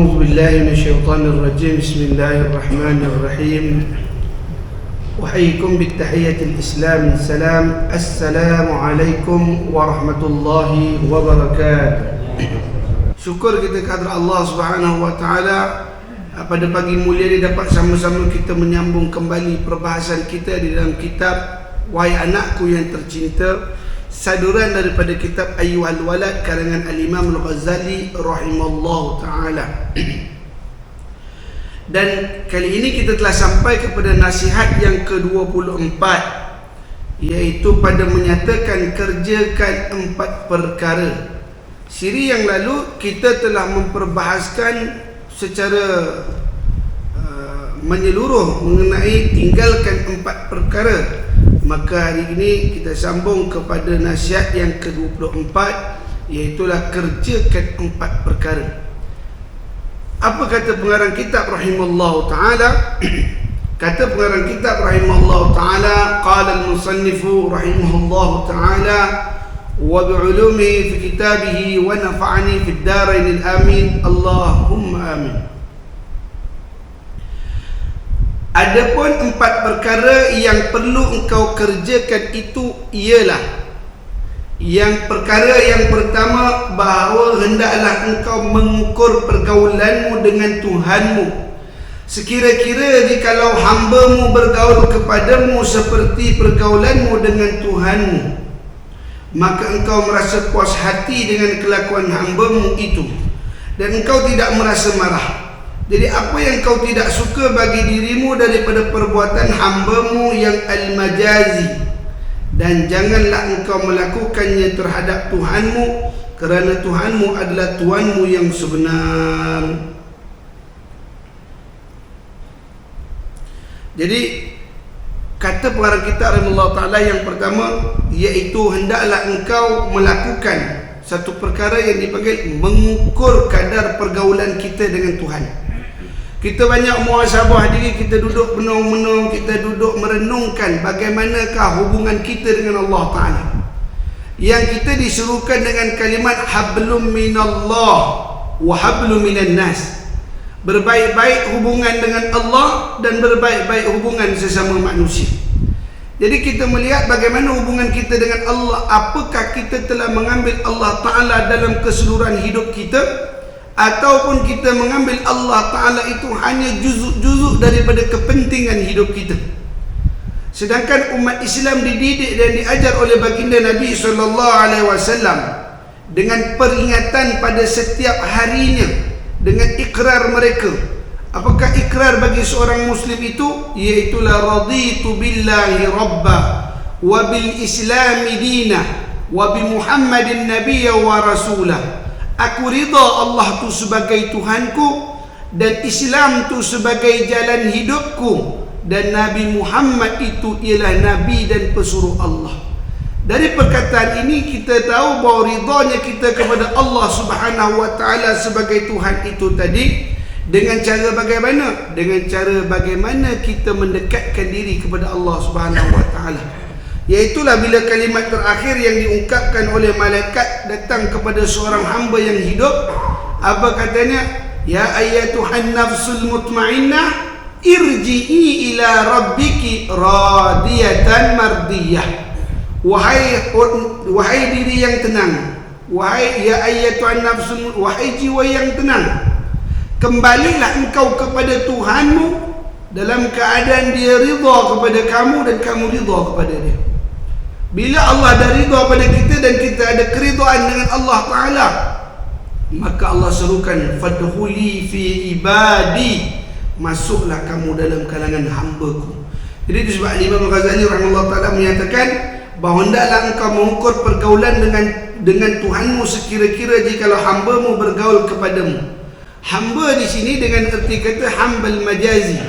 أعوذ بالله من الشيطان الرجيم. بسم الله الرحمن الرحيم. أحييكم بالتحية الإسلام السلام. السلام عليكم ورحمة الله وبركاته. Syukur kita kepada Allah Subhanahu wa taala, pada pagi mulia ini dapat sama-sama kita menyambung kembali perbahasan kita di dalam kitab Wahai Anakku yang Tercinta, saduran daripada kitab Ayyuhal Walad karangan Al-Imam Al-Ghazali rahimallahu taala. Dan kali ini kita telah sampai kepada nasihat yang ke-24, iaitu pada menyatakan kerjakan 4 perkara. Siri yang lalu kita telah memperbahaskan secara menyeluruh mengenai tinggalkan 4 perkara. Maka hari ini kita sambung kepada nasihat yang ke-24, iaitulah kerjakan 4 perkara. Apa kata pengarang kitab rahimallahu ta'ala? Kata pengarang kitab rahimallahu ta'ala, qala al-musannifu rahimahullahu ta'ala wa bi'ulumihi fi kitabihi wa nafa'ani fi ad-darain al-amin, Allahumma amin. Adapun 4 perkara yang perlu engkau kerjakan itu ialah, yang perkara yang pertama, bahawa hendaklah engkau mengukur pergaulanmu dengan Tuhanmu. Sekira-kira jikalau hamba-Mu bergaul kepadamu seperti pergaulanmu dengan Tuhanmu, maka engkau merasa puas hati dengan kelakuan hamba-Mu itu, dan engkau tidak merasa marah. Jadi apa yang kau tidak suka bagi dirimu daripada perbuatan hamba-Mu yang al-majazi, dan janganlah engkau melakukannya terhadap Tuhanmu, kerana Tuhanmu adalah Tuhanmu yang sebenar. Jadi kata pengarang kitab rahimahullah ta'ala yang pertama, iaitu hendaklah engkau melakukan satu perkara yang dipanggil mengukur kadar pergaulan kita dengan Tuhan. Kita banyak muhasabah diri, kita duduk menung-menung, kita duduk merenungkan bagaimanakah hubungan kita dengan Allah Ta'ala, yang kita disuruhkan dengan kalimat hablum minallah wa hablum minan nas. Berbaik-baik hubungan dengan Allah dan berbaik-baik hubungan sesama manusia. Jadi kita melihat bagaimana hubungan kita dengan Allah. Apakah kita telah mengambil Allah Ta'ala dalam keseluruhan hidup kita, ataupun kita mengambil Allah Ta'ala itu hanya juzuk-juzuk daripada kepentingan hidup kita. Sedangkan umat Islam dididik dan diajar oleh baginda Nabi SAW dengan peringatan pada setiap harinya, dengan ikrar mereka. Apakah ikrar bagi seorang Muslim itu? Iaitulah raditu billahi rabba wa bil islami dina wa bi Muhammadin nabiyya wa rasulah. Aku rida Allah tu sebagai Tuhanku, dan Islam tu sebagai jalan hidupku, dan Nabi Muhammad itu ialah Nabi dan pesuruh Allah. Dari perkataan ini kita tahu bahawa ridanya kita kepada Allah Subhanahu wa ta'ala sebagai Tuhan itu tadi dengan cara bagaimana? Dengan cara bagaimana kita mendekatkan diri kepada Allah Subhanahu wa ta'ala. Iaitulah bila kalimat terakhir yang diungkapkan oleh malaikat datang kepada seorang hamba yang hidup. Apa katanya? Ya ayyatuhan nafsul mutmainnah irji'i ila rabbiki radiyatan mardiyah. Wahai diri yang tenang, wahai ya ayyatuhan nafsul, wahai jiwa yang tenang, kembalilah engkau kepada Tuhanmu dalam keadaan dia ridha kepada kamu dan kamu ridha kepada dia. Bila Allah dah ridha pada kita dan kita ada keridhaan dengan Allah Ta'ala, maka Allah serukan fadkhuli fi ibadi, masuklah kamu dalam kalangan hamba-Ku. Jadi itu sebab Imam Ghazali rahimahullah ta'ala menyatakan bahawa hendaklah engkau mengukur pergaulan dengan Tuhanmu sekira-kira jikalau hamba-Mu bergaul kepadamu. Hamba di sini dengan erti kata hambal majazi.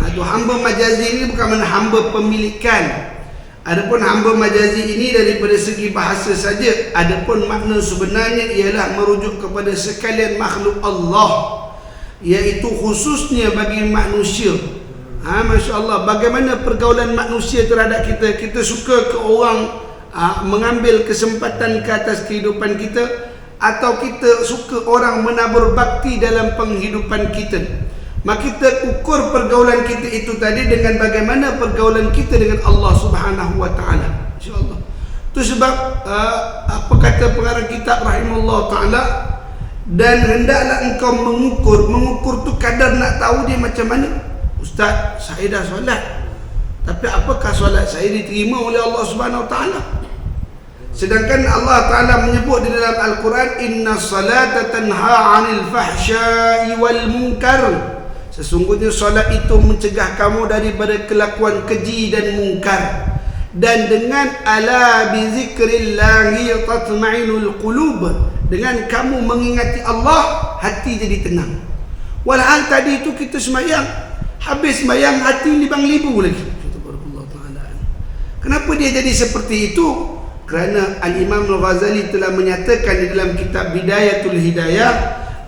Hamba majazi ini bukan makna hamba pemilikan. Adapun hamba majazi ini daripada segi bahasa saja, adapun makna sebenarnya ialah merujuk kepada sekalian makhluk Allah, iaitu khususnya bagi manusia. Masya Allah, bagaimana pergaulan manusia terhadap kita. Kita suka ke orang mengambil kesempatan ke atas kehidupan kita, atau kita suka orang menabur bakti dalam penghidupan kita, maka kita ukur pergaulan kita itu tadi dengan bagaimana pergaulan kita dengan Allah Subhanahu wa taala. Insya-Allah. Itu sebab apa kata pengarang kitab rahimahullah taala, dan hendaklah engkau mengukur tu kadar nak tahu dia macam mana. Ustaz, saya dah solat, tapi apakah solat saya diterima oleh Allah Subhanahu wa taala? Sedangkan Allah Ta'ala menyebut di dalam Al-Quran, Inna salata tanha 'anil fahsya'i wal munkar. Sesungguhnya solat itu mencegah kamu daripada kelakuan keji dan mungkar. Dan dengan ala bi zikrillahi tatma'inul qulub, dengan kamu mengingati Allah, hati jadi tenang. Walhal tadi itu kita semayang, habis semayang hati libang-libu lagi. Kenapa dia jadi seperti itu? Kerana Al-Imam Al-Ghazali telah menyatakan di dalam kitab Bidayatul Hidayah,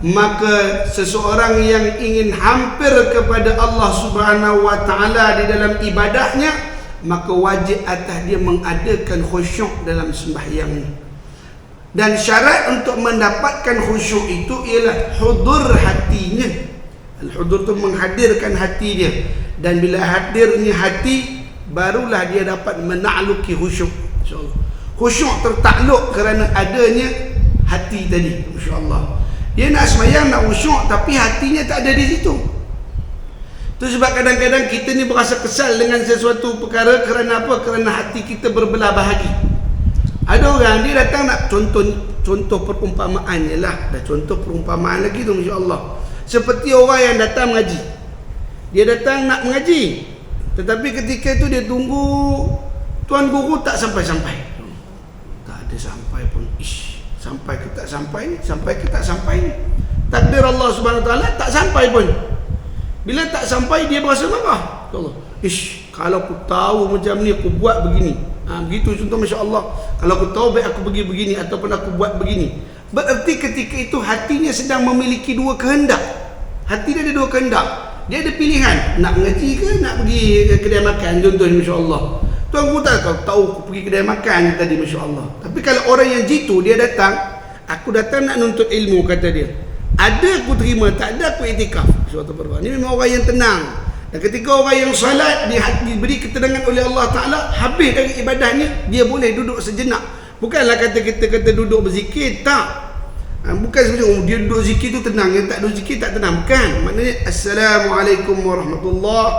maka seseorang yang ingin hampir kepada Allah Subhanahu wa taala di dalam ibadahnya, maka wajib atas dia mengadakan khusyuk dalam sembahyangnya. Dan syarat untuk mendapatkan khusyuk itu ialah hudur hatinya. Al-hudur itu menghadirkan hati dia, dan bila hadirnya hati, barulah dia dapat menakluki khusyuk. InsyaAllah khusyuk tertakluk kerana adanya hati tadi. Masya-Allah. Dia nak sembahyang, nak khusyuk, tapi hatinya tak ada di situ. Itu sebab kadang-kadang kita ni berasa kesal dengan sesuatu perkara kerana apa? Kerana hati kita berbelah bahagi. Ada orang dia datang nak contoh perumpamaannya lah. Dah contoh perumpamaan lagi tu, masya-Allah. Seperti orang yang datang mengaji. Dia datang nak mengaji, tetapi ketika itu dia tunggu tuan guru tak sampai-sampai. Sampai pun, sampai ke tak sampai ni, sampai ke tak sampai ni. Takdir Allah Subhanahu Wa Taala tak sampai pun. Bila tak sampai, dia berasa marah. Allah, kalau aku tahu macam ni, aku buat begini. Begitu contoh, Masya Allah. Kalau aku tahu, baik aku pergi begini, ataupun aku buat begini. Berarti ketika itu hatinya sedang memiliki dua kehendak. Hati dia ada dua kehendak. Dia ada pilihan, nak mengaji ke nak pergi ke kedai makan, contohnya, Masya Allah. Tuan guru tak tahu aku pergi kedai makan tadi, Masya Allah. Tapi kalau orang yang jitu, dia datang, aku datang nak nuntut ilmu, kata dia. Ada aku terima, tak ada aku iktikaf. Suatu perkara. Ini memang orang yang tenang. Dan ketika orang yang salat, dia diberi ketenangan oleh Allah Ta'ala, habis dari ibadahnya, dia boleh duduk sejenak. Bukanlah kata duduk berzikir, tak. Bukan sebenarnya dia duduk zikir tu tenang, yang tak duduk zikir tak tenang. Bukan. Maknanya, Assalamualaikum warahmatullahi,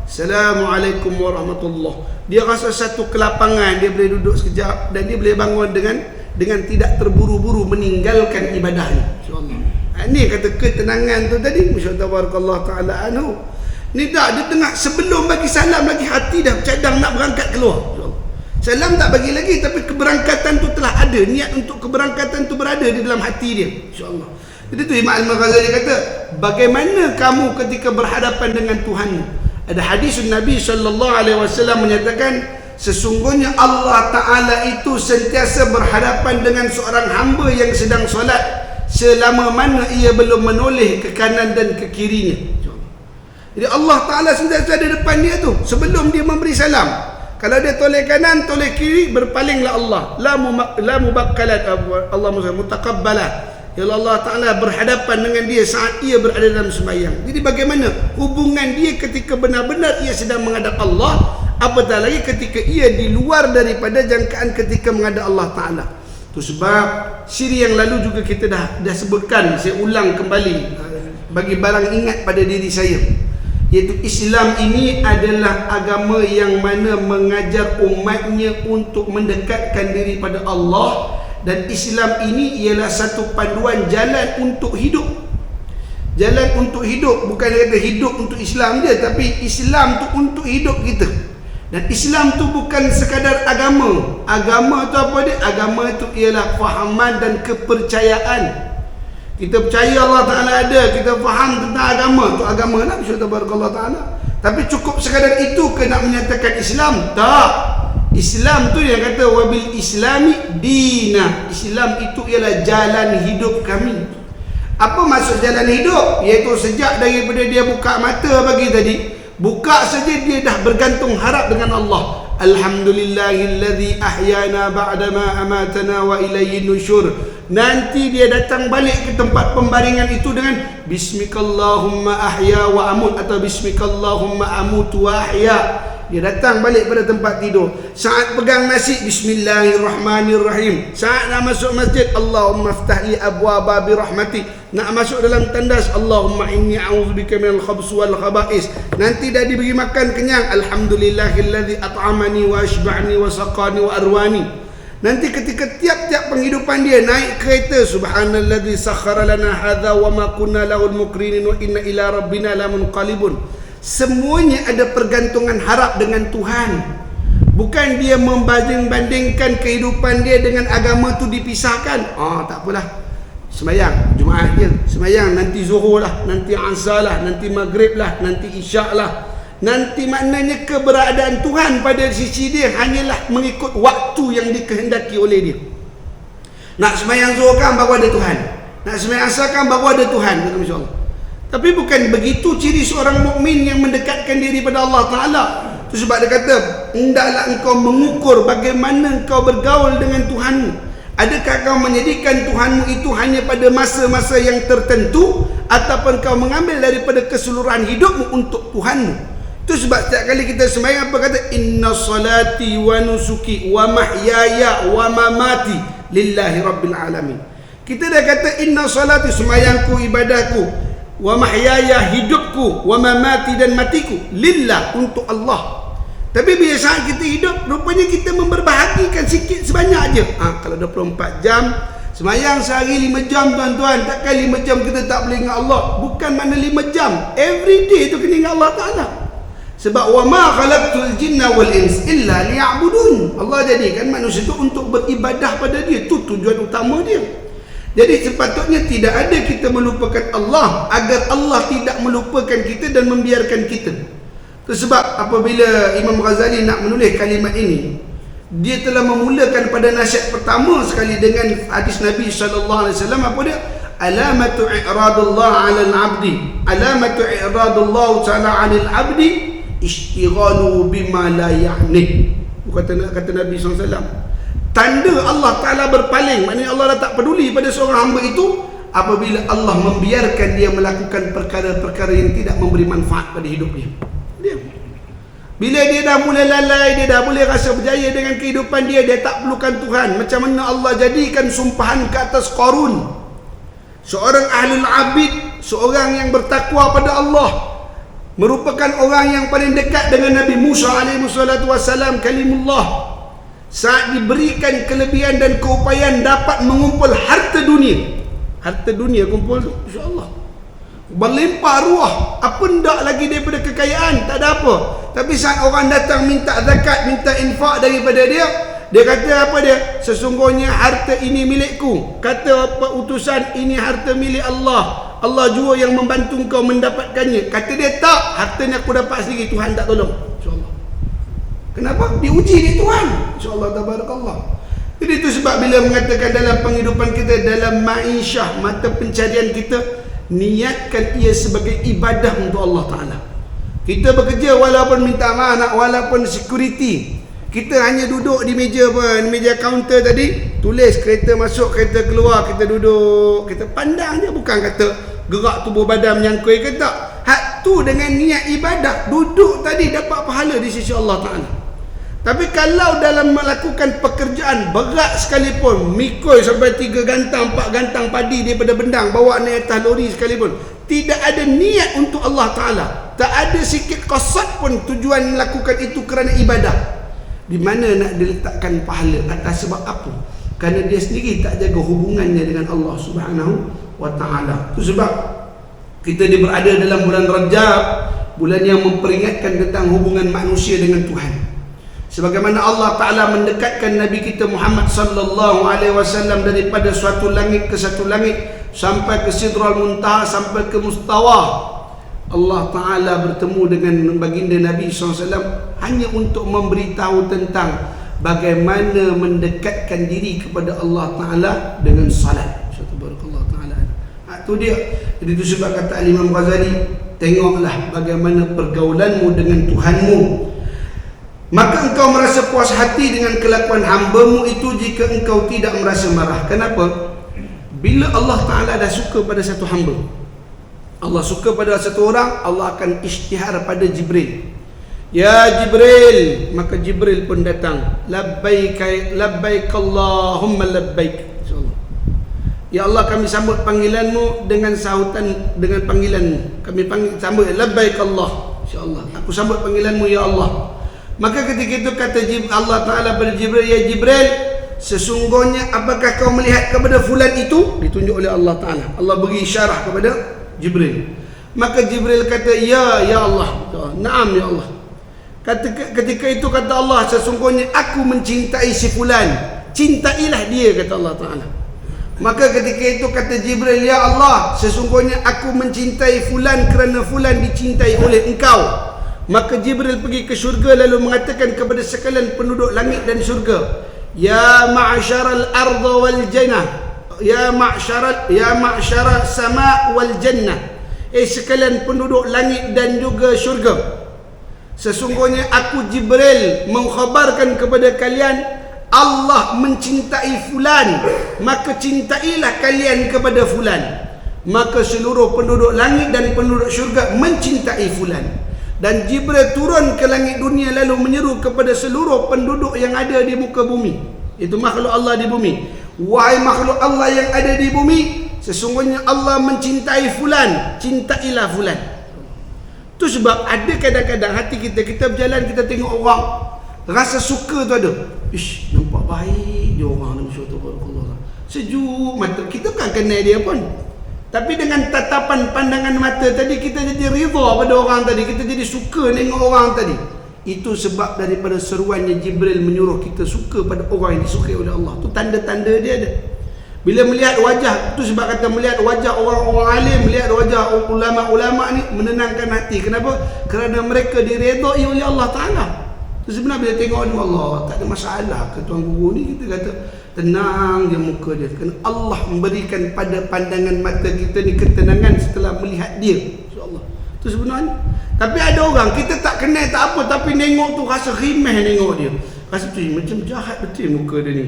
Assalamualaikum warahmatullahi. Dia rasa satu kelapangan, dia boleh duduk sekejap dan dia boleh bangun dengan tidak terburu-buru meninggalkan ibadahnya. Insya-Allah. Ini kata ketenangan tu tadi. Masya-Allah taala anhu. Ni tak, dia tengah sebelum bagi salam lagi hati dah cadang nak berangkat keluar. InsyaAllah. Salam tak bagi lagi, tapi keberangkatan tu telah ada, niat untuk keberangkatan tu berada di dalam hati dia. Insya-Allah. Jadi tu Imam Al-Ghazali kata, bagaimana kamu ketika berhadapan dengan Tuhanmu? Ada hadis Nabi SAW menyatakan, sesungguhnya Allah Ta'ala itu sentiasa berhadapan dengan seorang hamba yang sedang solat selama mana ia belum menoleh ke kanan dan ke kirinya. Jadi Allah Ta'ala sentiasa ada depan dia tu sebelum dia memberi salam. Kalau dia toleh kanan, toleh kiri, berpalinglah Allah. La mubakkalat, Allah mutakabbalah. Ya Allah Ta'ala berhadapan dengan dia saat ia berada dalam sembahyang. Jadi bagaimana hubungan dia ketika benar-benar ia sedang menghadap Allah, apatah lagi ketika ia di luar daripada jangkaan ketika menghadap Allah Ta'ala. Itu sebab siri yang lalu juga kita dah sebutkan, saya ulang kembali bagi barang ingat pada diri saya, iaitu Islam ini adalah agama yang mana mengajar umatnya untuk mendekatkan diri pada Allah. Dan Islam ini ialah satu panduan jalan untuk hidup. Jalan untuk hidup, bukan kata hidup untuk Islam je, tapi Islam tu untuk hidup kita. Dan Islam tu bukan sekadar agama. Agama tu apa dia? Agama tu ialah fahaman dan kepercayaan. Kita percaya Allah Ta'ala ada, kita faham tentang agama, tu agama lah, insyaAllah Ta'ala. Tapi cukup sekadar itu ke nak menyatakan Islam? Tak. Islam tu yang kata wabil islami dina. Islam itu ialah jalan hidup kami. Apa maksud jalan hidup? Iaitu sejak daripada dia buka mata pagi tadi, buka saja dia dah bergantung harap dengan Allah. Alhamdulillahilladzi ahyana ba'dama amatana wa ilayhin nusyur. nanti dia datang balik ke tempat pembaringan itu dengan Bismikallahumma ahya wa amut atau Bismikallahumma amutu wa ahya. Dia datang balik pada tempat tidur. Saat pegang nasi, Bismillahirrahmanirrahim. Saat nak masuk masjid, Allahumma aftah li abwaba bi rahmati. Nak masuk dalam tandas, Allahumma inni a'udzubika minal khabs wal khaba'is. Nanti dah diberi makan kenyang, Alhamdulillahilladzi at'amani wa ashba'ni wa saqani wa arwani. Nanti ketika tiap-tiap penghidupan dia naik kereta, Subhanalladzi sakhkhara lana hadza wa ma kunna lahul muqrinin wa inna ila rabbina lamunqalibun. Semuanya ada pergantungan harap dengan Tuhan. Bukan dia membanding-bandingkan kehidupan dia dengan agama tu dipisahkan. Tak apalah, sembahyang Jumaat je, sembahyang nanti Zuhur lah, nanti Asar lah, nanti Maghrib lah, nanti Isyak lah. Nanti maknanya keberadaan Tuhan pada sisi dia hanyalah mengikut waktu yang dikehendaki oleh dia. Nak sembahyang Zuhur kan baru ada Tuhan, nak sembahyang Asar kan baru ada Tuhan, kata insya-Allah. Tapi bukan begitu ciri seorang mukmin yang mendekatkan diri pada Allah Ta'ala. Itu sebab dia kata, hendaklah engkau mengukur bagaimana engkau bergaul dengan Tuhanmu. Adakah kau menjadikan Tuhanmu itu hanya pada masa-masa yang tertentu, ataupun kau mengambil daripada keseluruhan hidupmu untuk Tuhanmu. Itu sebab setiap kali kita sembahyang apa kata, inna salati wa nusuki wa mahyaya wa mamati lillahi rabbil alamin. Kita dah kata inna salati, sembahyangku, ibadahku, wa mahyaya, hidupku, wa mamati, dan matiku, lillah, untuk Allah. Tapi bila saat kita hidup, rupanya kita memberbahagikan sikit sebanyak aja. Kalau 24 jam sembahyang sehari 5 jam tuan-tuan, takkan 5 jam kita tak boleh ingat Allah. Bukan mana 5 jam, every day tu kena ingat Allah Ta'ala. Sebab wa ma khalaqtul jinna wal ins illa liya'budun. Allah jadikan manusia itu untuk beribadah pada dia, itu tujuan utama dia. Jadi sepatutnya tidak ada kita melupakan Allah agar Allah tidak melupakan kita dan membiarkan kita. Itu sebab apabila Imam Ghazali nak menulis kalimat ini, dia telah memulakan pada nasihat pertama sekali dengan hadis Nabi SAW. Apa dia? Alamatu i'radullah 'alal 'abdi, alamatu i'radullah ta'ala 'alal 'abdi ishtighalu bima la ya'ni. Kata Nabi SAW, tanda Allah Ta'ala berpaling, maknanya Allah dah tak peduli pada seorang hamba itu apabila Allah membiarkan dia melakukan perkara-perkara yang tidak memberi manfaat pada hidup dia. Bila dia dah mulai lalai, dia dah boleh rasa berjaya dengan kehidupan dia, dia tak perlukan Tuhan. Macam mana Allah jadikan sumpahan ke atas Qarun, seorang ahlul abid, seorang yang bertakwa pada Allah, merupakan orang yang paling dekat dengan Nabi Musa alaihissalam, kalimullah. Saat diberikan kelebihan dan keupayaan dapat mengumpul harta dunia kumpul tu, insya-Allah berlimpah ruah, apa ndak lagi daripada kekayaan, tak ada apa. Tapi saat orang datang minta zakat, minta infak daripada dia, dia kata apa dia? Sesungguhnya harta ini milikku. Kata apa utusan, ini harta milik Allah, Allah jua yang membantu kau mendapatkannya. Kata dia, tak, hartanya aku dapat sendiri, Tuhan tak tolong. InsyaAllah. Kenapa? Diuji di Tuhan, InsyaAllah, tabarakallah. Jadi itu sebab bila mengatakan dalam penghidupan kita, dalam ma'isyah, mata pencarian kita, niatkan ia sebagai ibadah untuk Allah Ta'ala. Kita bekerja walaupun minta maaf, walaupun security, kita hanya duduk di meja apa, di meja kaunter tadi, tulis kereta masuk, kereta keluar, kita duduk, kita pandang je, bukan kata gerak tubuh badan menyangkui ke tak. Hak tu dengan niat ibadah, duduk tadi dapat pahala di sisi Allah Ta'ala. Tapi kalau dalam melakukan pekerjaan berat sekalipun, mikul sampai 3 gantang 4 gantang padi daripada bendang, bawa naik atas lori sekalipun, tidak ada niat untuk Allah Ta'ala, tak ada sikit qasad pun tujuan melakukan itu kerana ibadah, di mana nak diletakkan pahala? Atas sebab apa? Kerana dia sendiri tak jaga hubungannya dengan Allah Subhanahu wa Ta'ala. Itu sebab kita berada dalam bulan Rajab, bulan yang memperingatkan tentang hubungan manusia dengan Tuhan. Sebagaimana Allah Ta'ala mendekatkan Nabi kita Muhammad sallallahu alaihi wasallam daripada suatu langit ke satu langit, sampai ke Sidral Muntaha, sampai ke Mustawa. Allah Ta'ala bertemu dengan baginda Nabi SAW hanya untuk memberitahu tentang bagaimana mendekatkan diri kepada Allah Ta'ala dengan salat. Subhanallah Ta'ala. Itu dia. Jadi itu sebab kata Imam Ghazali, tengoklah bagaimana pergaulanmu dengan Tuhanmu, maka engkau merasa puas hati dengan kelakuan hamba-Mu itu jika engkau tidak merasa marah. Kenapa? bila Allah Ta'ala dah suka pada satu hamba, Allah suka pada satu orang, Allah akan isytihar pada Jibril. Ya Jibril, maka Jibril pun datang. Labbaik Allahumma labbaik. InsyaAllah. Ya Allah, kami sambut panggilanmu dengan sahutan, dengan panggilanmu. Kami sambut labbaik Allah. InsyaAllah, aku sambut panggilanmu ya Allah. Maka ketika itu kata Allah Ta'ala pada Jibril, ya Jibril, sesungguhnya apakah kau melihat kepada fulan itu? Ditunjuk oleh Allah Ta'ala. Allah beri isyarah kepada Jibril. Maka Jibril kata, ya Allah. Naam ya Allah. Ketika itu kata Allah, sesungguhnya aku mencintai si fulan, cintailah dia, kata Allah Ta'ala. Maka ketika itu kata Jibril, ya Allah, sesungguhnya aku mencintai fulan kerana fulan dicintai oleh engkau. Maka Jibril pergi ke syurga lalu mengatakan kepada sekalian penduduk langit dan syurga, ya ma'syaral arda wal jannah, ya ma'syaral sama wal jannah, sekalian penduduk langit dan juga syurga, sesungguhnya aku Jibril mengkhabarkan kepada kalian Allah mencintai fulan, maka cintailah kalian kepada fulan. Maka seluruh penduduk langit dan penduduk syurga mencintai fulan. Dan Jibril turun ke langit dunia lalu menyeru kepada seluruh penduduk yang ada di muka bumi. Itu makhluk Allah di bumi. Wahai makhluk Allah yang ada di bumi, sesungguhnya Allah mencintai fulan, cintailah fulan. Itu sebab ada kadang-kadang hati kita berjalan, kita tengok orang, rasa suka tu ada. Ish, nampak baik dia orang ni, masya-Allah. Sejuk mata. Kita bukan kenal dia pun. Tapi dengan tatapan pandangan mata tadi, kita jadi rida pada orang tadi, kita jadi suka tengok orang tadi. Itu sebab daripada seruannya Jibril menyuruh kita suka pada orang yang disukai oleh Allah. Itu tanda-tanda dia ada. Bila melihat wajah, itu sebab kata melihat wajah orang-orang alim, melihat wajah ulama-ulama ni menenangkan hati. Kenapa? Kerana mereka diredai oleh Allah Ta'ala. Itu sebenarnya bila tengok ni, Allah tak ada masalah ke tuan guru ni, kita kata tenang je muka dia. Kerana Allah memberikan pada pandangan mata kita ni ketenangan setelah melihat dia, insyaAllah. Itu sebenarnya. Tapi ada orang kita tak kenal tak apa, tapi tengok tu rasa rimeh tengok dia, rasa tu macam jahat betul muka dia ni.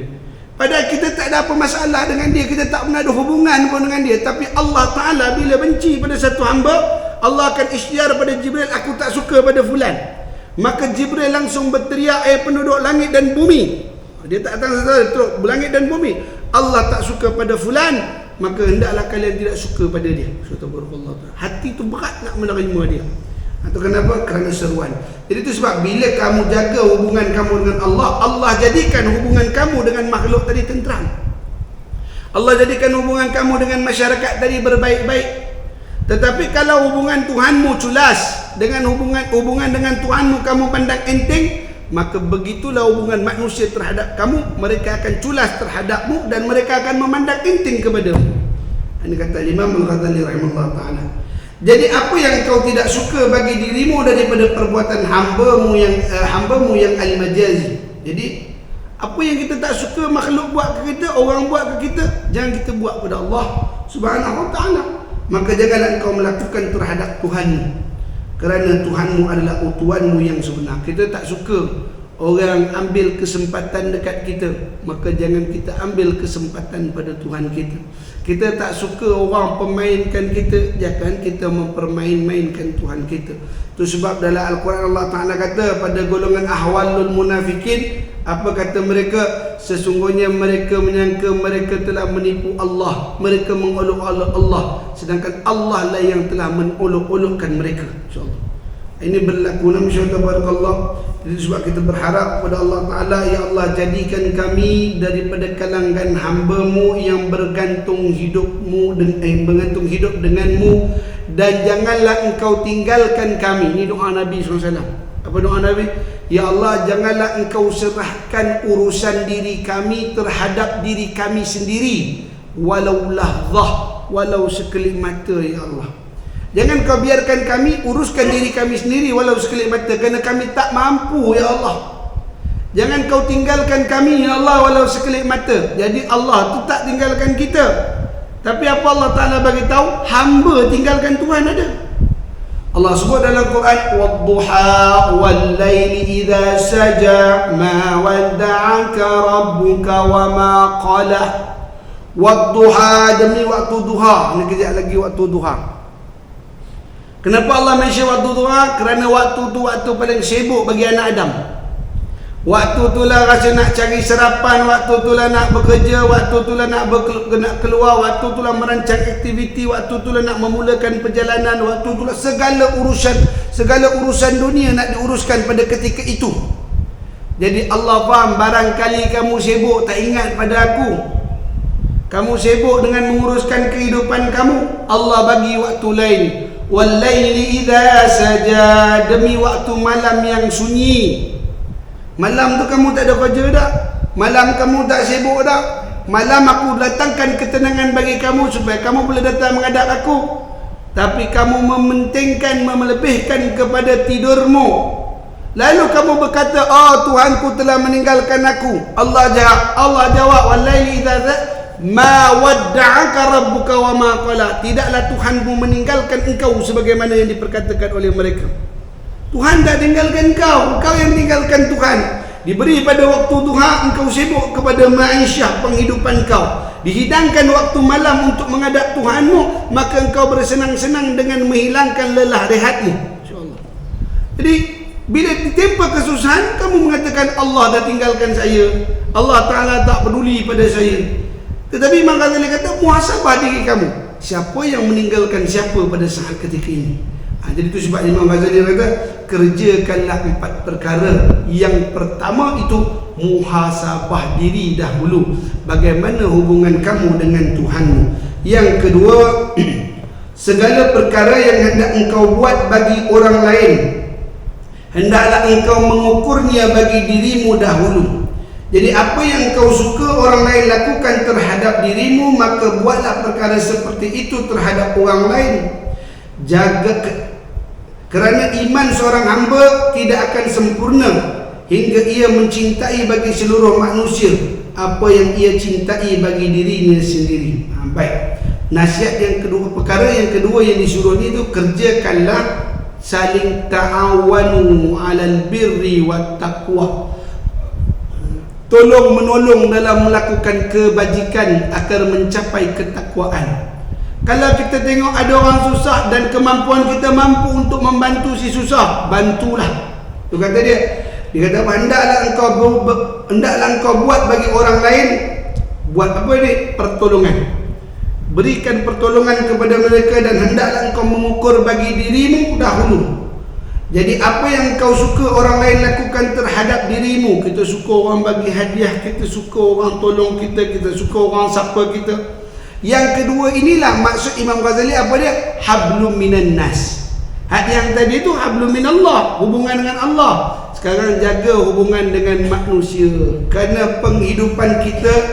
Padahal kita tak ada apa masalah dengan dia, kita tak pernah ada hubungan pun dengan dia. Tapi Allah Ta'ala bila benci pada satu hamba, Allah akan isytiar pada Jibril, aku tak suka pada fulan. Maka Jibril langsung berteriak, penduduk langit dan bumi. Dia tak datang saja terus berlangit dan bumi, Allah tak suka pada fulan, maka hendaklah kalian tidak suka pada dia. Hati tu berat nak menerima dia. Atau kenapa? Kerana seruan. Jadi itu sebab bila kamu jaga hubungan kamu dengan Allah, Allah jadikan hubungan kamu dengan makhluk tadi tenteram. Allah jadikan hubungan kamu dengan masyarakat tadi berbaik-baik. Tetapi kalau hubungan Tuhanmu culas, dengan hubungan dengan Tuhanmu kamu pandang enteng, maka begitulah hubungan manusia terhadap kamu. Mereka akan culas terhadapmu dan mereka akan memandang enteng kepadamu. Ini kata Imam Al-Ghazali rahimahullah ta'ala. Jadi apa yang kau tidak suka bagi dirimu daripada perbuatan hambamu yang al-majazi. Jadi apa yang kita tak suka makhluk buat ke kita, orang buat ke kita, jangan kita buat pada Allah Subhanahu wa ta'ala. Maka janganlah engkau melakukan terhadap Tuhanmu, kerana Tuhanmu adalah Tuhanmu yang sebenar. Kita tak suka orang ambil kesempatan dekat kita, maka jangan kita ambil kesempatan pada Tuhan kita. Kita tak suka orang permainkan kita, jangan kita mempermain-mainkan Tuhan kita. Itu sebab dalam Al-Quran Allah Ta'ala kata pada golongan ahwalul munafikin, apa kata mereka? Sesungguhnya mereka menyangka mereka telah menipu Allah, mereka mengolok-olok Allah, sedangkan Allah lah yang telah mengolok-olokkan mereka. InsyaAllah ini berlaku. InsyaAllah barakallah. Jadi sebab kita berharap kepada Allah Ta'ala, ya Allah jadikan kami daripada kalangan hamba-Mu yang bergantung hidup denganmu, dan janganlah Engkau tinggalkan kami. Ini doa Nabi SAW. Apa doa Nabi? Ya Allah, janganlah Engkau serahkan urusan diri kami terhadap diri kami sendiri, walau lahzah, walau sekelip mata, ya Allah. Jangan kau biarkan kami uruskan diri kami sendiri walau sekelip mata, kerana kami tak mampu, ya Allah. Jangan kau tinggalkan kami, ya Allah, walau sekelip mata. Jadi Allah tu tak tinggalkan kita. Tapi apa Allah Ta'ala bagi tahu? Hamba tinggalkan Tuhan ada. Allah sebut dalam Quran, "Wadduha wal-laili idza saja ma wadda'aka rabbuka wa ma qala Wadduha, demi waktu duha. Ini kejap lagi waktu duha. Kenapa Allah mention waktu duha? Kerana waktu tu waktu paling sibuk bagi anak Adam. Waktu tu lah rasa nak cari sarapan, waktu tu lah nak bekerja, waktu tu lah nak keluar, waktu tu lah merancang aktiviti, waktu tu lah nak memulakan perjalanan, waktu tu lah segala urusan dunia nak diuruskan pada ketika itu. Jadi Allah faham, barangkali kamu sibuk tak ingat pada aku, kamu sibuk dengan menguruskan kehidupan kamu, Allah bagi waktu lain. Wal-laili idza saja, demi waktu malam yang sunyi. Malam tu kamu tak ada kerja dah, malam kamu tak sibuk dah, malam aku datangkan ketenangan bagi kamu supaya kamu boleh datang menghadap aku. Tapi kamu mementingkan, melebihkan kepada tidurmu. Lalu kamu berkata, oh Tuhanku telah meninggalkan aku. Allah jawab, wal-laili idza ma wadda'aka rabbuka wa ma qala. Tidaklah Tuhanmu meninggalkan engkau sebagaimana yang diperkatakan oleh mereka. Tuhan tak tinggalkan engkau yang tinggalkan Tuhan. Diberi pada waktu duha, engkau sibuk kepada ma'isyah, penghidupan kau. Dihidangkan waktu malam untuk menghadap Tuhanmu, maka engkau bersenang-senang dengan menghilangkan lelah rehatmu. InsyaAllah. Jadi bila ditimpa kesusahan, kamu mengatakan Allah dah tinggalkan saya, Allah Ta'ala tak peduli pada saya. Tetapi Imam Ghazali kata, muhasabah diri kamu, siapa yang meninggalkan siapa pada saat ketika ini. Jadi itu sebab Imam Ghazali kata, kerjakanlah 4 perkara. Yang pertama itu muhasabah diri dahulu, bagaimana hubungan kamu dengan Tuhanmu. Yang kedua, segala perkara yang hendak engkau buat bagi orang lain, hendaklah engkau mengukurnya bagi dirimu dahulu. Jadi apa yang engkau suka orang lain lakukan terhadap dirimu, maka buatlah perkara seperti itu terhadap orang lain. Kerana iman seorang hamba tidak akan sempurna hingga ia mencintai bagi seluruh manusia apa yang ia cintai bagi dirinya sendiri. Baik. Nasihat yang kedua, perkara yang kedua yang disuruh ni tu, kerjakanlah saling ta'awanu 'alal birri wat taqwa. Tolong menolong dalam melakukan kebajikan agar mencapai ketakwaan. Kalau kita tengok ada orang susah dan kemampuan kita mampu untuk membantu si susah, bantulah. Tu kata dia. Dia kata, hendaklah engkau buat bagi orang lain. Buat apa ni? Pertolongan. Berikan pertolongan kepada mereka dan hendaklah engkau mengukur bagi dirimu dahulu. Jadi apa yang kau suka orang lain lakukan terhadap dirimu, kita suka orang bagi hadiah, kita suka orang tolong kita, kita suka orang sapa kita. Yang kedua inilah maksud Imam Ghazali, apa dia? Hablum minan nas. Yang tadi itu hablum minallah, hubungan dengan Allah. Sekarang jaga hubungan dengan manusia. Kerana penghidupan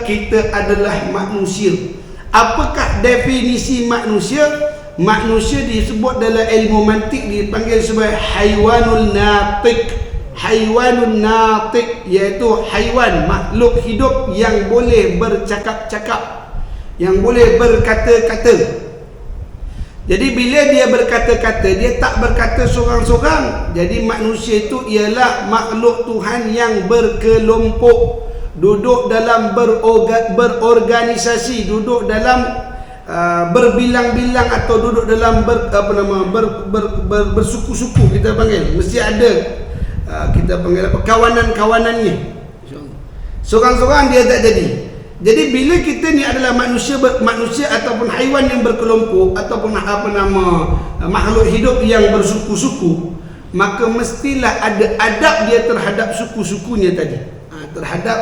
kita adalah manusia. Apakah definisi manusia? Manusia disebut dalam ilmu mantik dipanggil sebagai haiwanul natiq. Haiwanun natiq iaitu haiwan, makhluk hidup yang boleh bercakap-cakap, yang boleh berkata-kata. Jadi bila dia berkata-kata, dia tak berkata seorang-seorang. Jadi manusia itu ialah makhluk Tuhan yang berkelompok, duduk dalam berorganisasi, duduk dalam berbilang-bilang atau duduk dalam bersuku-suku, kita panggil. Mesti ada kita panggil apa, kawanan-kawanannya. Seorang-seorang dia tak jadi. Jadi bila kita ni adalah manusia ataupun haiwan yang berkelompok ataupun makhluk hidup yang bersuku-suku, maka mestilah ada adab dia terhadap suku-sukunya tadi, terhadap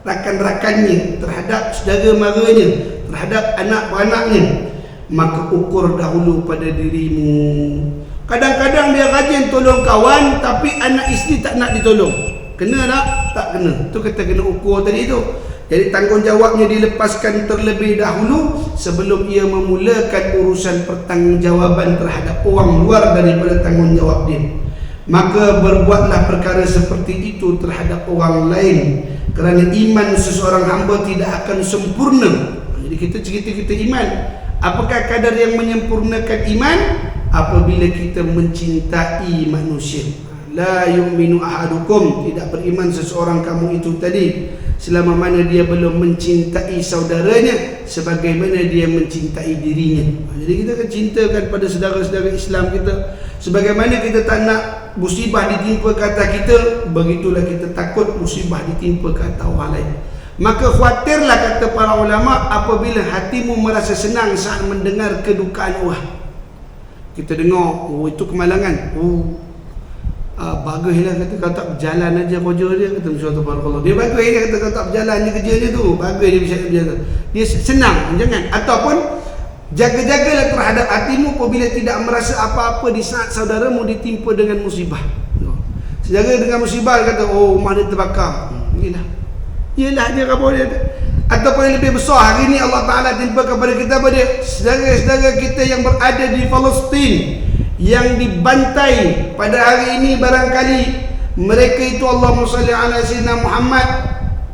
rakan-rakannya, terhadap saudara maranya, terhadap anak-anaknya. Maka ukur dahulu pada dirimu. Kadang-kadang dia rajin tolong kawan, tapi anak isteri tak nak ditolong. Kena tak? Tak kena. Tu kita kena ukur tadi tu. Jadi tanggungjawabnya dilepaskan terlebih dahulu sebelum ia memulakan urusan pertanggungjawaban terhadap orang luar daripada tanggungjawab dia. Maka berbuatlah perkara seperti itu terhadap orang lain, kerana iman seseorang hamba tidak akan sempurna. Jadi kita cerita kita iman. Apakah kadar yang menyempurnakan iman? Apabila kita mencintai manusia. La yu'minu ahadukum, tidak beriman seseorang kamu itu tadi selama mana dia belum mencintai saudaranya sebagaimana dia mencintai dirinya. Jadi kita akan cintakan pada saudara-saudara Islam kita sebagaimana kita tak nak musibah ditimpa ke atas kita, begitulah kita takut musibah ditimpa ke atas orang lain. Maka khawatirlah, kata para ulama, apabila hatimu merasa senang saat mendengar kedukaan orang. Kita dengar, oh itu kemalangan, baguslah, kata kau tak berjalan aja kerja dia, kata Musa tabarakallah. Dia bagus dia, kata kau tak berjalan dia kerja dia tu, bagus dia bisa berjalan. Dia senang, jangan. Ataupun jaga-jagalah terhadap hatimu apabila tidak merasa apa-apa di saat saudaramu ditimpa dengan musibah. Sejaga dengan musibah, kata oh rumah dia terbakar. Yelah dia apa dia. Ataupun yang lebih besar, hari ini Allah Ta'ala timpa kepada kita pada saudara-saudara kita yang berada di Palestin yang dibantai pada hari ini. Barangkali mereka itu, Allahumma salli ala sayyidina Muhammad,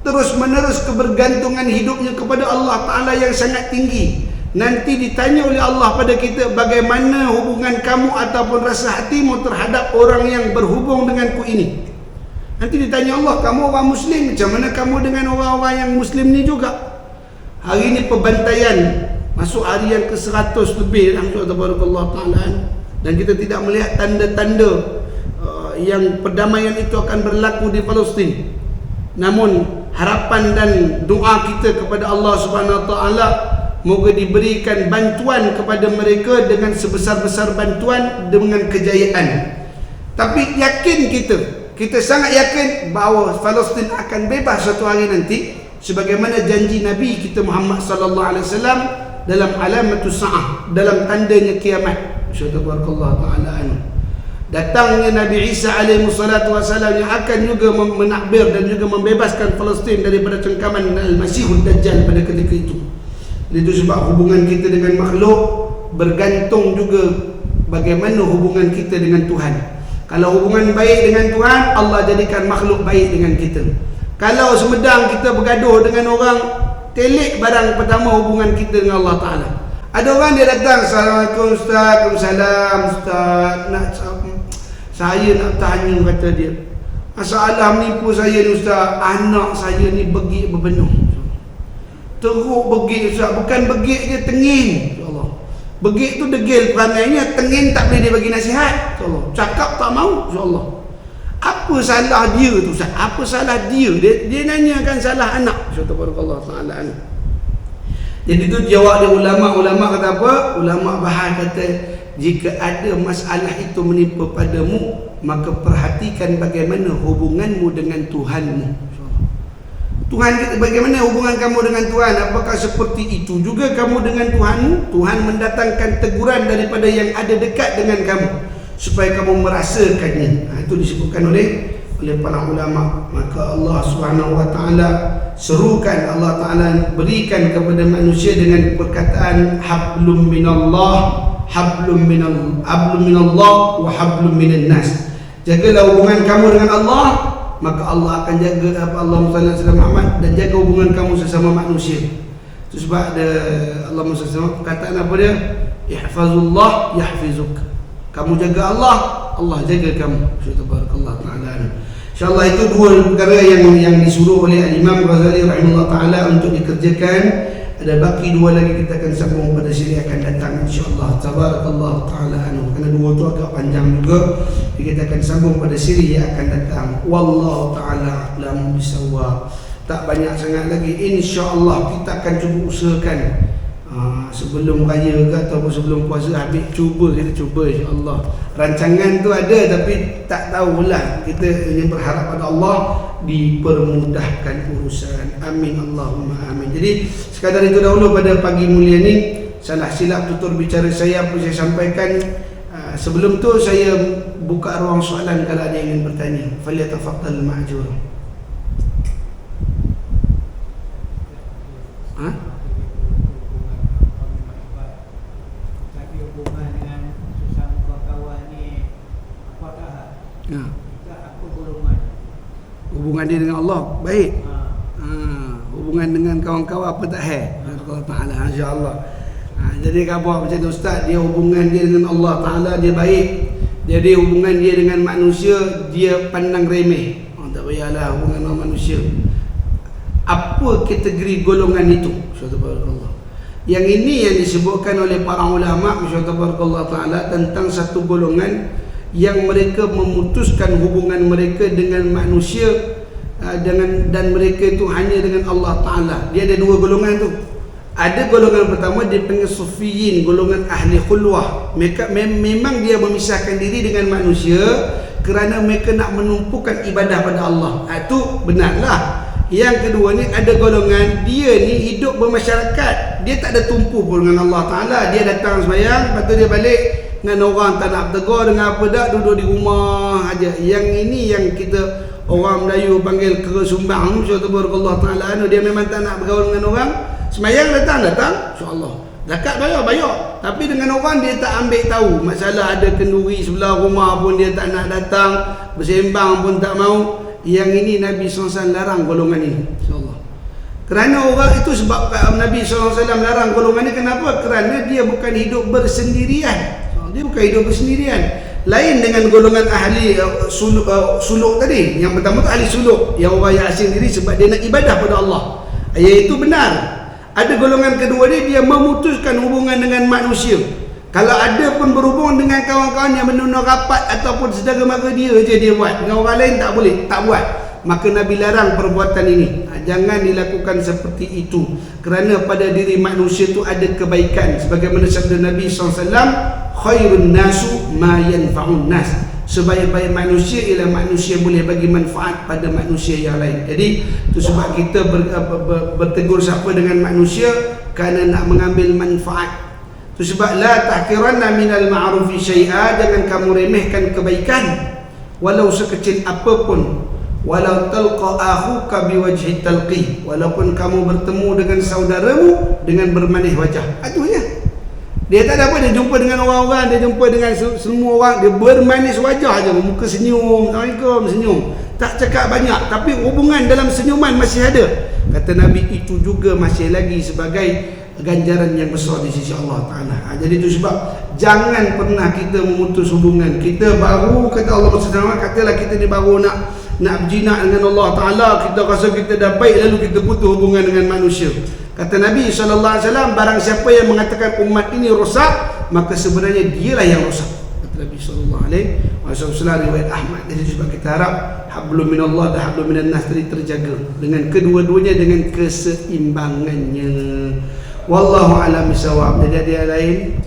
terus menerus kebergantungan hidupnya kepada Allah Ta'ala yang sangat tinggi. Nanti ditanya oleh Allah pada kita, bagaimana hubungan kamu ataupun rasa hatimu terhadap orang yang berhubung denganku ini. Nanti ditanya Allah, kamu orang Muslim, macam mana kamu dengan orang-orang yang Muslim ni juga. Hari ini pembantaian masuk hari yang ke-100 lebih, alhamdulillah ta'ala, dan kita tidak melihat tanda-tanda yang perdamaian itu akan berlaku di Palestin. Namun harapan dan doa kita kepada Allah Subhanahu Wa Taala, moga diberikan bantuan kepada mereka dengan sebesar-besar bantuan dengan kejayaan. Tapi yakin kita sangat yakin bahawa Palestin akan bebas suatu hari nanti, sebagaimana janji Nabi kita Muhammad sallallahu alaihi wasallam dalam alamatus saah, dalam tandanya kiamat. Subhanallah taala. Datangnya Nabi Isa alaihi wassalatu wasallam yang akan juga menakbir dan juga membebaskan Palestin daripada cengkaman Al-Masihud Dajjal pada ketika itu. Itu sebab hubungan kita dengan makhluk bergantung juga bagaimana hubungan kita dengan Tuhan. Kalau hubungan baik dengan Tuhan, Allah jadikan makhluk baik dengan kita. Kalau semedang kita bergaduh dengan orang, telik barang pertama hubungan kita dengan Allah Ta'ala. Ada orang dia datang, Assalamualaikum Ustaz, Waalaikumsalam Ustaz, saya nak tanya, kata dia, masalah menipu saya ni Ustaz, anak saya ni begik berbenuh. Teruk begik Ustaz, bukan begik je, tengin. Begik tu degil perangainya, tengin tak boleh dia bagi nasihat, insyaAllah. Cakap tak mau, insyaAllah. Apa salah dia tu Ustaz? Apa salah dia? Dia nanyakan salah anak. Subhanallah ta'ala. Jadi tu jawab dia ulama' kata apa? Ulama' bahas kata, jika ada masalah itu menimpa padamu, maka perhatikan bagaimana hubunganmu dengan Tuhanmu. Tuhan, bagaimana hubungan kamu dengan Tuhan? Apakah seperti itu juga kamu dengan Tuhanmu? Tuhan mendatangkan teguran daripada yang ada dekat dengan kamu supaya kamu merasakannya. Itu disebutkan oleh para ulama. Maka Allah Subhanahu Wa Taala serukan, Allah Taala berikan kepada manusia dengan perkataan hablum minallah, hablum minallah wa hablum minan nas. Jagalah hubungan kamu dengan Allah, maka Allah akan jaga Allahumma salli ala Muhammad, dan jaga hubungan kamu sesama manusia. Itu sebab ada Allahumma salli ala perkataan apa dia? Ihfazullah yahfizuk. Kamu jaga Allah, Allah jaga kamu. Subhanallah taala. Insyaallah itu dua perkara yang disuruh oleh Imam Ghazali rahimahullah taala untuk dikerjakan. Ada baki dua lagi, kita akan sambung pada siri akan datang insyaallah. Tabarakallah taala anhu. Kerana dua tu agak panjang juga, jadi kita akan sambung pada siri yang akan datang. Wallahu taala a'lam bisawab. Tak banyak sangat lagi, insyaallah kita akan cuba usahakan sebelum raya ke ataupun sebelum puasa, kita cuba insyaallah. Rancangan tu ada tapi tak tahulah, kita hanya berharap pada Allah dipermudahkan urusan. Amin Allahumma amin. Jadi sekadar itu dahulu pada pagi mulia ni. Salah silap tutur bicara saya apa saya sampaikan. Sebelum tu saya buka ruang soalan kalau ada yang ingin bertanya. Falyatafaddal ma'jur. Hubungan dia dengan Allah baik. Hubungan dengan kawan-kawan apa tak Allah Ta'ala, insya-Allah. Jadi khabar macam tu Ustaz, dia hubungan dia dengan Allah Ta'ala dia baik. Jadi hubungan dia dengan manusia dia pandang remeh. Tak payahlah hubungan dengan manusia. Apa kategori golongan itu? Subhanallah. Yang ini yang disebutkan oleh para ulama subhanallah taala tentang satu golongan yang mereka memutuskan hubungan mereka dengan manusia dan mereka itu hanya dengan Allah Taala. Dia ada dua golongan tu. Ada golongan pertama dipanggil sufiyin, golongan ahli khulwah. Mereka memang dia memisahkan diri dengan manusia kerana mereka nak menumpukan ibadah pada Allah. Itu benarlah. Yang kedua ni ada golongan dia ni hidup bermasyarakat. Dia tak ada tumpu pun dengan Allah Taala. Dia datang sembahyang, lepas tu dia balik dengan orang tak nak tegur dengan apa dak, duduk di rumah aja. Yang ini yang kita orang Melayu panggil kesumbang. Allah Taala dia memang tak nak bergaul dengan orang. Sembahyang datang insya-Allah. Zakat bayar. Tapi dengan orang dia tak ambil tahu. Masalah ada kenduri sebelah rumah pun dia tak nak datang, bersembang pun tak mau. Yang ini Nabi SAW larang golongan ini, insya-Allah. Kerana orang itu sebab Nabi SAW larang golongan ini, kenapa? Kerana dia bukan hidup bersendirian. Dia bukan hidup bersendirian. Lain dengan golongan ahli suluk tadi. Yang pertama tu ahli suluk, yang orang yang asing diri sebab dia nak ibadah pada Allah. Iaitu benar. Ada golongan kedua dia memutuskan hubungan dengan manusia. Kalau ada pun berhubung dengan kawan-kawan yang menunda rapat ataupun saudara mara dia je dia buat. Dengan orang lain tak boleh, tak buat. Maka Nabi larang perbuatan ini. Jangan dilakukan seperti itu. Kerana pada diri manusia itu ada kebaikan. Sebagaimana sabda Nabi SAW, khairun nasu ma yanfa'un nas. Sebaik-baik manusia ialah manusia boleh bagi manfaat pada manusia yang lain. Jadi itu sebab kita bertegur siapa dengan manusia kerana nak mengambil manfaat. Itu sebab la tahqiranna minal ma'rufi syai'a, jangan kamu remehkan kebaikan walau sekecil apapun. Walau talqa akhuka biwajhi talqi, walaupun kamu bertemu dengan saudaramu dengan bermanis wajah. Itunya. Dia tak ada apa, dia jumpa dengan orang-orang, dia jumpa dengan semua orang, dia bermanis wajah aja, muka senyum, Assalamualaikum, senyum. Tak cakap banyak, tapi hubungan dalam senyuman masih ada. Kata Nabi, itu juga masih lagi sebagai ganjaran yang besar di sisi Allah Ta'ala. Jadi itu sebab jangan pernah kita memutus hubungan. Kita baru, kata Allah SWT, katalah kita ni baru nak berjinak dengan Allah Ta'ala, kita rasa kita dah baik, lalu kita putus hubungan dengan manusia. Kata Nabi SAW, barang siapa yang mengatakan umat ini rosak, maka sebenarnya dialah yang rosak. Kata Nabi SAW, riwayat Ahmad. Jadi sebab kita harap hablum minallah dan hablum minan nas terjaga dengan kedua-duanya, dengan keseimbangannya. Wallahu a'lam bishawab. Jadi ada lain?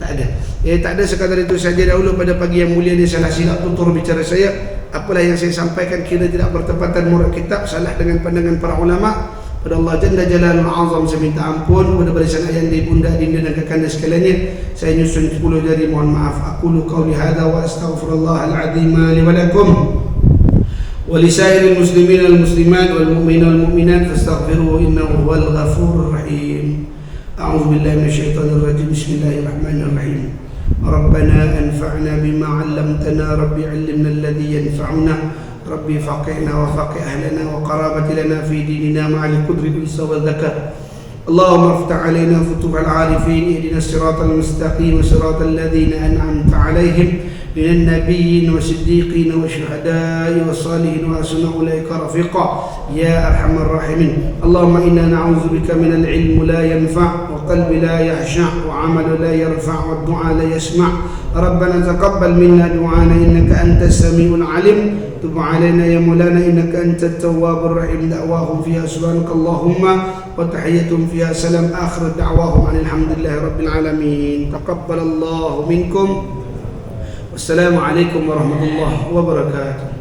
Tak ada. Tak ada, sekadar itu saja dahulu pada pagi yang mulia ni. Salah silap tutur bicara saya. Apalah yang saya sampaikan kira tidak bertepatan murad kitab, salah dengan pandangan para ulama. Pada Allah Jalla Jalalul Azam saya minta ampun. Kepada barisan ayah dan ibunda, dinda dan kakanda sekalian, saya nyusun 10 jari, mohon maaf. Aqulu qawli hadha wa astaghfirullahal azim li wa lakum wa li sairil muslimin wal muslimat wal mu'minin wal mu'minat fastaghfiruhu innahu huwal ghafurur rahim. A'udzu billahi minasyaitonir rajim. Bismillahirrahmanirrahim. Rabbana anfa'na bima 'allamtana, rabbi 'allimna alladhi yanfa'una, ربي فقهنا وفقه أهلنا وقرابة لنا في ديننا مع القدر بالإنس والذكر. اللهم افتح علينا فتوح العارفين، اهدنا الصراط المستقيم صراط الذين أنعمت عليهم من النبيين والصديقين والشهداء والصالحين وحسن أولئك رفيقا يا أرحم الراحمين. اللهم إنا نعوذ بك من العلم لا ينفع وقلب لا يخشع وعمل لا يرفع والدعاء لا يسمع. ربنا تقبل منا دعانا إنك أنت السميع العليم. تب علينا يا مولانا إنك أنت التواب الرحيم. دعواهم فيها سبحانك اللهم وتحيتهم فيها سلام. آخر دعواهم عن الحمد لله رب العالمين. تقبل الله منكم. والسلام عليكم ورحمة الله وبركاته.